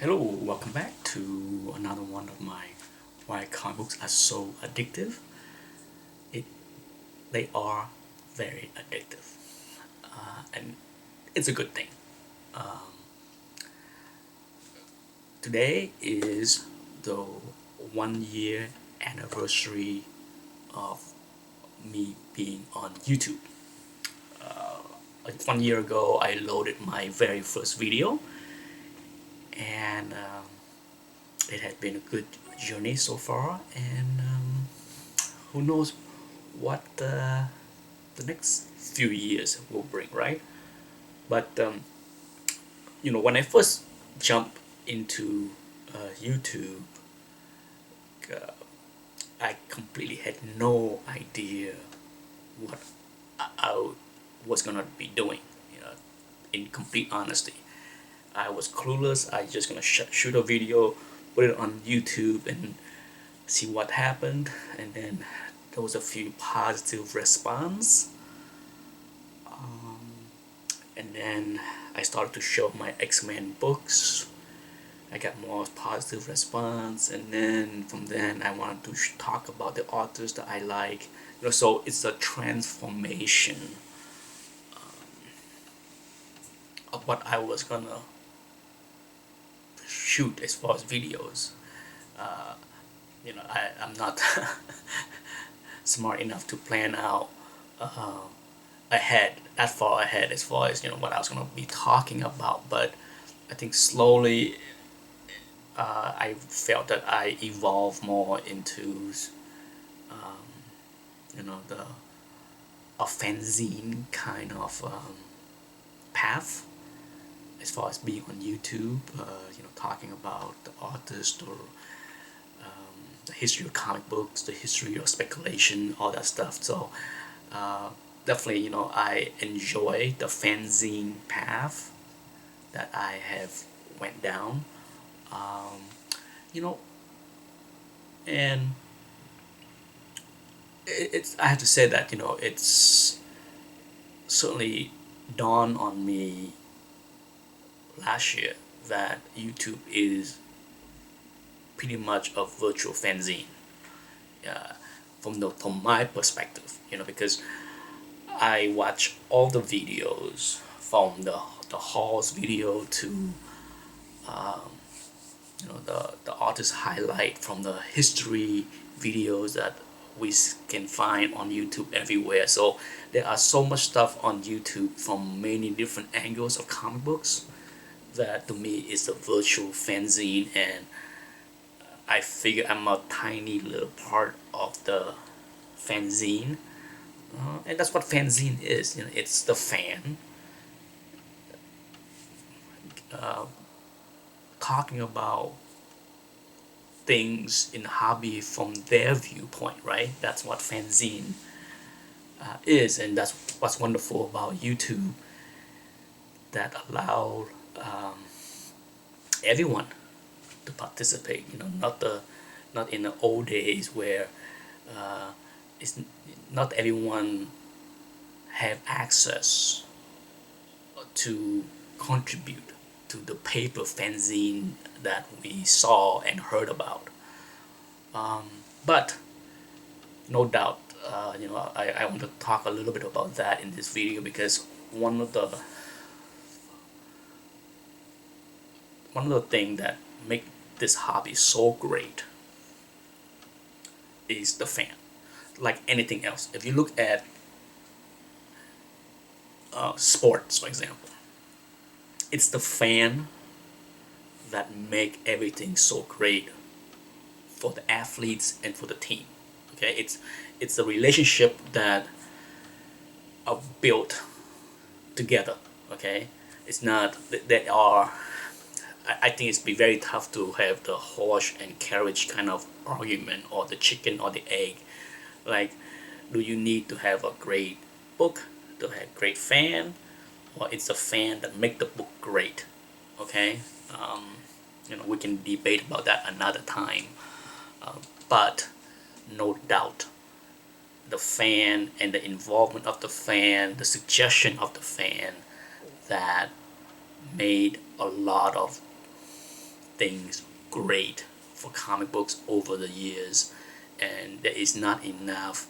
Hello, welcome back to another one of my Why Comic Books Are So Addictive. It, they are very addictive, and it's a good thing. Um, Today is the 1 year anniversary of me being on YouTube. Like 1 year ago, I loaded my very first video, and it had been a good journey so far. And who knows what the next few years will bring, right? But when I first jumped into YouTube, uh, I completely had no idea what I was gonna be doing. You know, in complete honesty, I was clueless. I just gonna shoot a video, put it on YouTube, and see what happened. And then there was a few positive response. And then I started to show my X-Men books. I got more positive response, and then from then I wanted to talk about the authors that I like. So it's a transformation of what I was gonna shoot as far as videos. Uh, I'm not smart enough to plan out uh, ahead, that far ahead, as far as what I was gonna be talking about. But I think slowly I felt that I evolved more into um, the a fanzine kind of path as far as being on YouTube. Talking about the artist or the history of comic books, the history of speculation, all that stuff. So definitely, I enjoy the fanzine path that I have went down. Um, you know, and it's I have to say that it's certainly dawned on me last year that YouTube is pretty much a virtual fanzine. Uh, from my perspective, because I watch all the videos from the Hall's video to um, the artist highlight from the history videos that we can find on YouTube everywhere. So there are so much stuff on YouTube from many different angles of comic books that to me is a virtual fanzine, and I figure I'm a tiny little part of the fanzine, and that's what fanzine is. It's the fan uh, talking about things in hobby from their viewpoint, right? That's what fanzine is, and that's what's wonderful about YouTube, that allow um, everyone to participate. Not in the old days where it's not everyone have access to contribute to the paper fanzine that we saw and heard about. But no doubt, I want to talk a little bit about that in this video, because one of the things that make this hobby so great is the fan. Like anything else, if you look at sports, for example, it's the fan that make everything so great for the athletes and for the team. Okay, it's a relationship that are built together. Okay, it's not that are. I think it's be very tough to have the horse and carriage kind of argument, or the chicken or the egg. Like, do you need to have a great book to have great fan, or it's a fan that make the book great? Okay, we can debate about that another time. But no doubt, the fan and the involvement of the fan, the suggestion of the fan, that made a lot of things great for comic books over the years, and there is not enough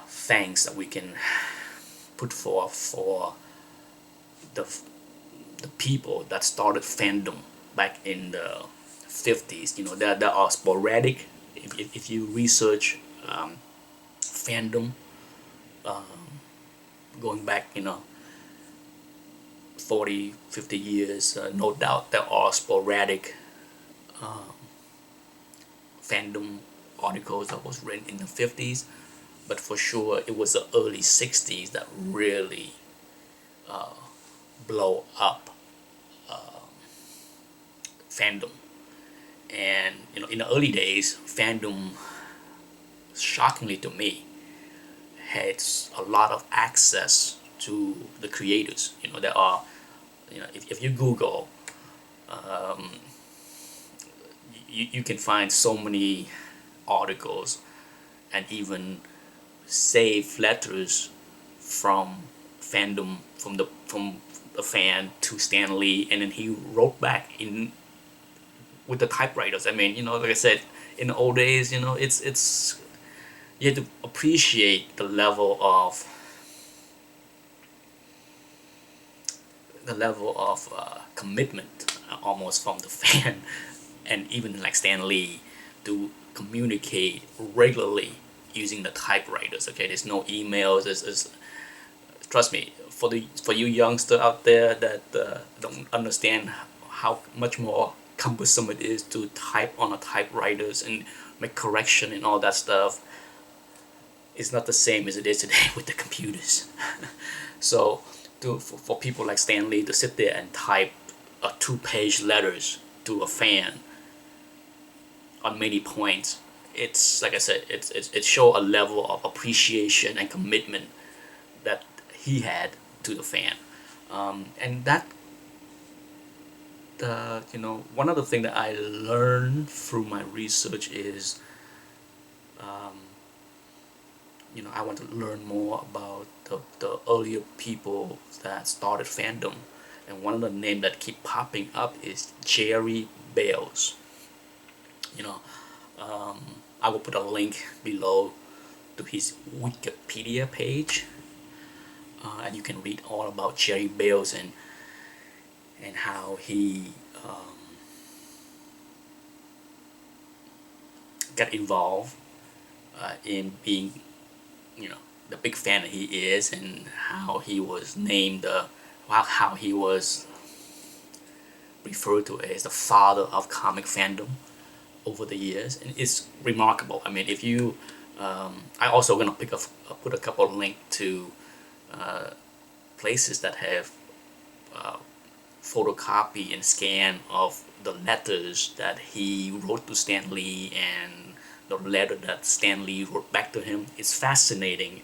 thanks that we can put forth for the the people that started fandom back in the 50s. There are sporadic. If you research fandom going back, 40, 50 years, no doubt there are sporadic fandom articles that was written in the 50s, but for sure it was the early 60s that really blow up fandom. And in the early days, fandom, shockingly to me, had a lot of access to the creators. There are, if you Google, you can find so many articles and even saved letters from fandom, from the fan to Stan Lee, and then he wrote back in with the typewriters. I mean, like I said, in the old days, it's you have to appreciate the level of commitment, almost from the fan, and even like Stan Lee, to communicate regularly using the typewriters. Okay, there's no emails. Trust me, for you youngster out there that don't understand how much more cumbersome it is to type on a typewriters and make correction and all that stuff. It's not the same as it is today with the computers. So for people like Stan Lee to sit there and type a 2-page letters to a fan on many points, it's like I said, it show a level of appreciation and commitment that he had to the fan. And that one of the things that I learned through my research is I want to learn more about the earlier people that started fandom, and one of the names that keep popping up is Jerry Bales. you know I will put a link below to his Wikipedia page, and you can read all about Jerry Bales and how he got involved in being, the big fan that he is, and how he was named, how he was referred to as the father of comic fandom over the years, and it's remarkable. I mean, if you, I also gonna put a couple of links to places that have photocopy and scan of the letters that he wrote to Stan Lee and the letter that Stan Lee wrote back to him. It's fascinating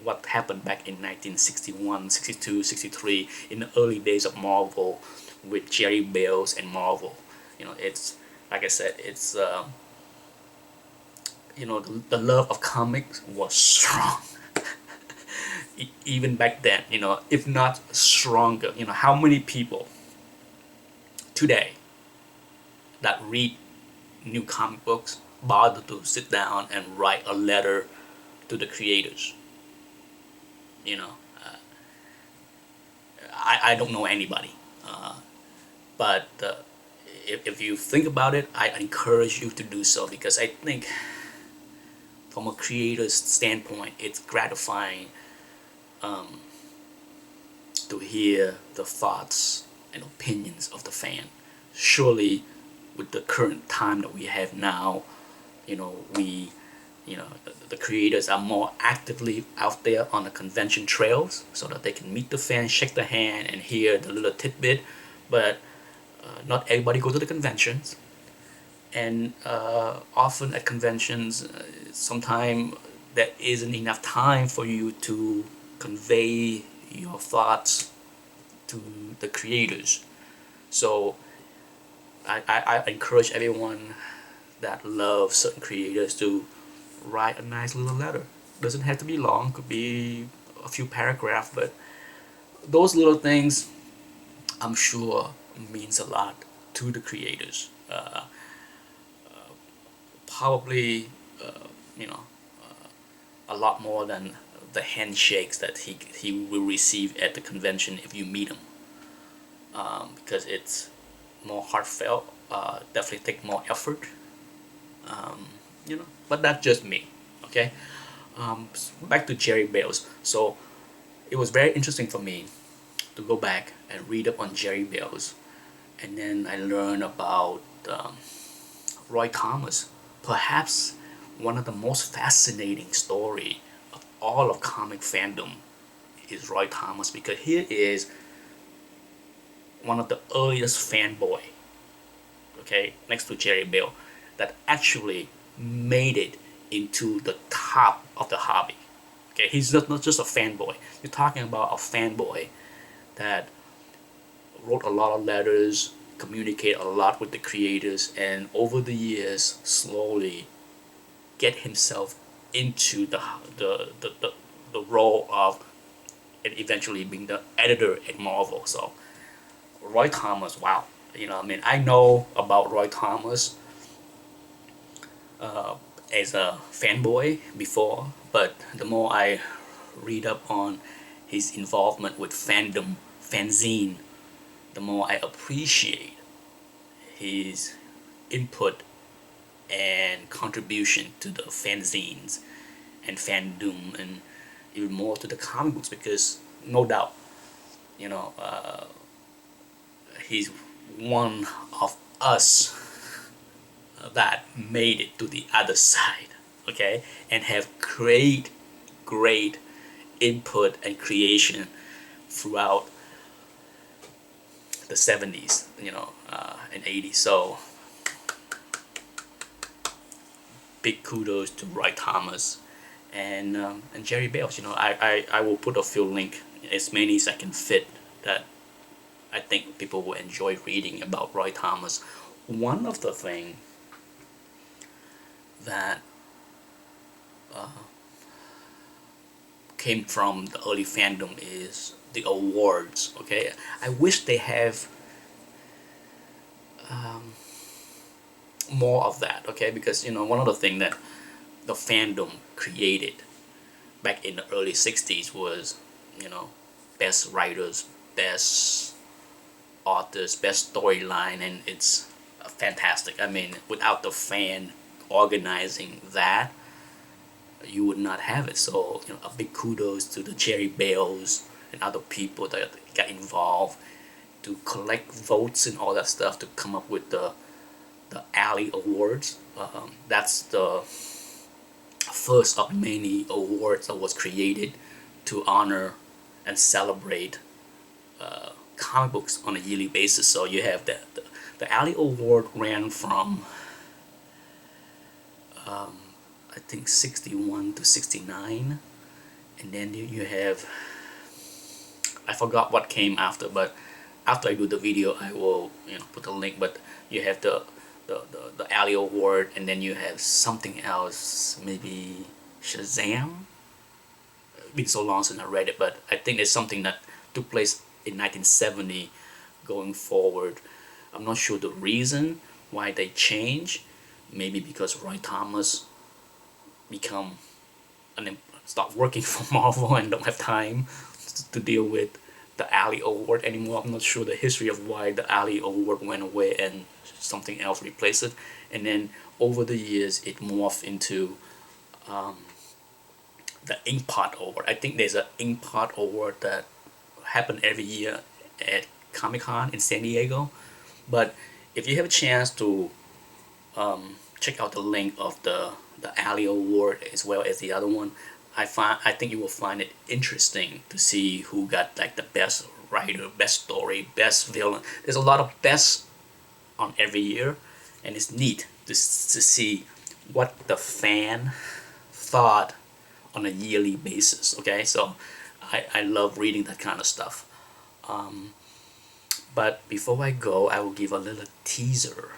what happened back in 1961, 62, 63, in the early days of Marvel with Jerry Bales and Marvel. It's like I said, it's the love of comics was strong. Even back then, if not stronger. How many people today that read new comic books bother to sit down and write a letter to the creators? I don't know anybody, but if you think about it, I encourage you to do so, because I think from a creator's standpoint, it's gratifying to hear the thoughts and opinions of the fan. Surely, with the current time that we have now, the creators are more actively out there on the convention trails so that they can meet the fans, shake the hand, and hear the little tidbit. But not everybody goes to the conventions, and often at conventions, sometimes there isn't enough time for you to convey your thoughts to the creators. So I encourage everyone that loves certain creators to write a nice little letter. Doesn't have to be long, could be a few paragraphs, but those little things, I'm sure, means a lot to the creators. Probably, you know, a lot more than the handshakes that he will receive at the convention if you meet him, because it's more heartfelt. Definitely take more effort. But that's just me. Okay. Back to Jerry Bales. So it was very interesting for me to go back and read up on Jerry Bales, and then I learned about Roy Thomas. Perhaps one of the most fascinating story of all of comic fandom is Roy Thomas, because he is one of the earliest fanboy, okay, next to Jerry Bale, that actually made it into the top of the hobby. Okay, he's not just a fanboy. You're talking about a fanboy that wrote a lot of letters, communicate a lot with the creators, and over the years slowly get himself into the role of, and eventually being the editor at Marvel. So Roy Thomas, wow, I mean, I know about Roy Thomas as a fanboy before, but the more I read up on his involvement with fandom, fanzine, the more I appreciate his input and contribution to the fanzines and fandom, and even more to the comic books, because no doubt, you know, uh, he's one of us that made it to the other side, okay, and have great input and creation throughout the 70s, and 80s. So big kudos to Roy Thomas and Jerry Bales. I will put a few link, as many as I can fit, that I think people will enjoy reading about Roy Thomas. One of the things that came from the early fandom is the awards. Okay, I wish they have more of that. Okay, because one of the things that the fandom created back in the early 60s was, best writers, best authors, best storyline, and it's fantastic. I mean, without the fan organizing that, you would not have it. So, a big kudos to the Jerry Bales and other people that got involved to collect votes and all that stuff to come up with the Alley Awards. That's the first of many awards that was created to honor and celebrate comic books on a yearly basis. So you have the Alley Award ran from I think 61 to 69, and then you have, I forgot what came after, but after I do the video I will put a link. But you have the Alley Award, and then you have something else, maybe Shazam. It's been so long since I read it, but I think there's something that took place in 1970 going forward. I'm not sure the reason why they changed. Maybe because Roy Thomas become start working for Marvel and don't have time to deal with the Alley Award anymore. I'm not sure the history of why the Alley Award went away and something else replaced it. And then over the years it morphed into the Inkpot Award. I think there's an Inkpot Award that happen every year at Comic-Con in San Diego. But if you have a chance to check out the link of the Alley Award as well as the other one, I think you will find it interesting to see who got like the best writer, best story, best villain. There's a lot of best on every year, and it's neat to see what the fan thought on a yearly basis. Okay, so I love reading that kind of stuff. But before I go, I will give a little teaser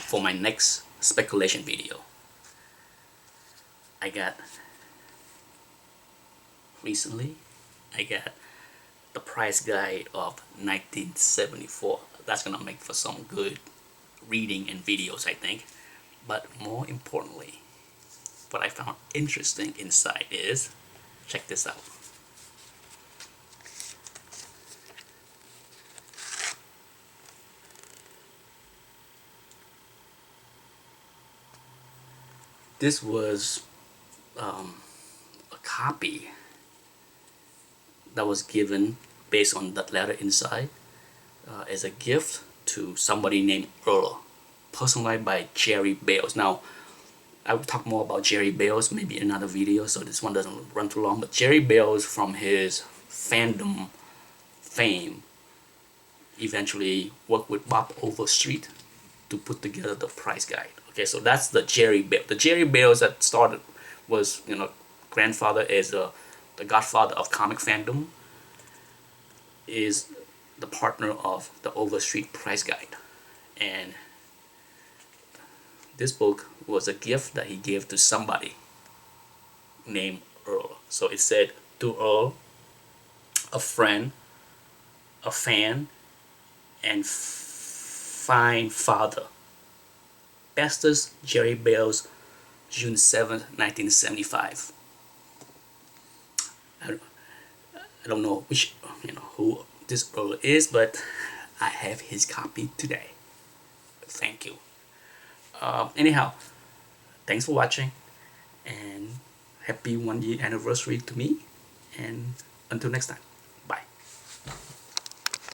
for my next speculation video. Recently I got the price guide of 1974. That's gonna make for some good reading and videos, I think. But more importantly, what I found interesting inside is, check this out. This was a copy that was given based on that letter inside as a gift to somebody named Earl, personalized by Jerry Bales. Now, I will talk more about Jerry Bales maybe in another video, so this one doesn't run too long. But Jerry Bales, from his fandom fame, eventually worked with Bob Overstreet to put together the price guide. Okay, so that's the Jerry Bales. The Jerry Bales that started was, grandfather is the godfather of comic fandom, is the partner of the Overstreet price guide. And this book was a gift that he gave to somebody named Earl. So it said, to Earl, a friend, a fan, and fine father. Bestest Jerry Bales, June 7th, 1975. I don't know which, who this Earl is, but I have his copy today. Thank you. Anyhow, thanks for watching, and happy 1 year anniversary to me, and until next time.